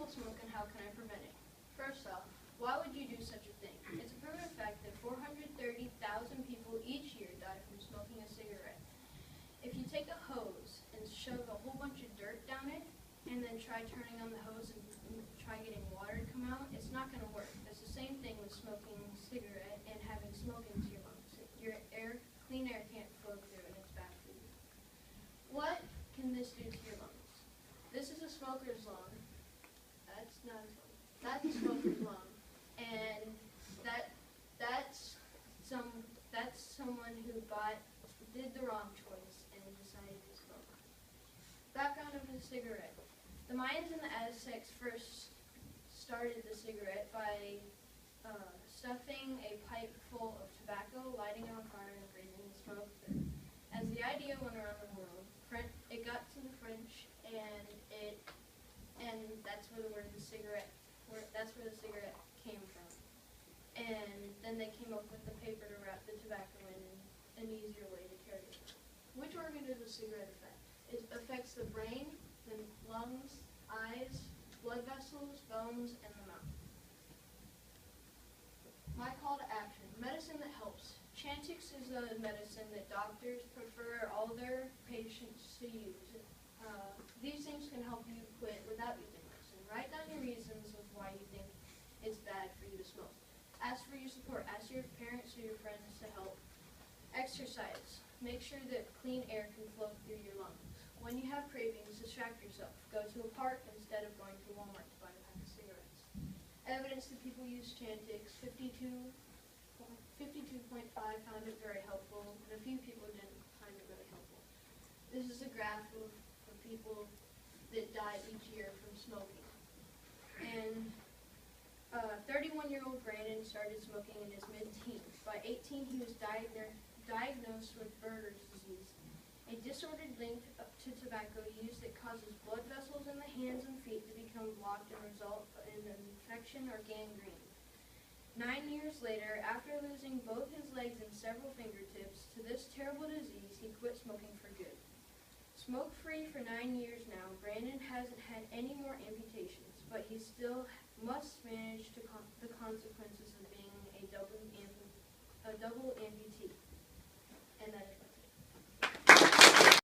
smoke and how can I prevent it? First off, why would you do such a thing? It's a proven fact that 430,000 people each year die from smoking a cigarette. If you take a hose and shove a whole bunch of dirt down it, and then try turning on the hose and try getting water to come out, it's not going to work. It's the same thing with smoking a cigarette and having smoke into your lungs. Clean air can't flow through and it's bad for you. What can this do to your lungs? This is a smoker's lung. That's not a smoker. That's a smoker's lung. And that's someone who did the wrong choice and decided to smoke. Background of the cigarette. The Mayans and the Aztecs first started the cigarette by stuffing a pipe full of tobacco, lighting it on fire, and breathing the smoke through. As the idea went around the world, it got to the French, and that's where the cigarette came from. And then they came up with the paper to wrap the tobacco in and an easier way to carry it. Which organ does the cigarette affect? It affects the brain, the lungs, eyes, blood vessels, bones, and the mouth. My call to action, medicine that helps. Chantix is a medicine that doctors prefer all their patients to use. These things can help you quit without using medicine. Write down your reasons of why you think it's bad for you to smoke. Ask for your support. Ask your parents or your friends to help. Exercise. Make sure that clean air can flow through your lungs. When you have cravings, distract yourself. Go to a park instead of going to Walmart to buy a pack of cigarettes. Evidence that people use Chantix, 52.5 found it very helpful, and a few people didn't find it really helpful. This is a graph of people that die each year from smoking. And 31-year-old Brandon started smoking in his mid-teens. By 18, he was diagnosed with Berger's disease, a disordered link to tobacco use that causes blood vessels in the hands and feet to become blocked and result in an infection or gangrene. 9 years later, after losing both his legs and several fingertips to this terrible disease, he quit smoking for good. Smoke-free for 9 years now, Brandon hasn't had any more amputations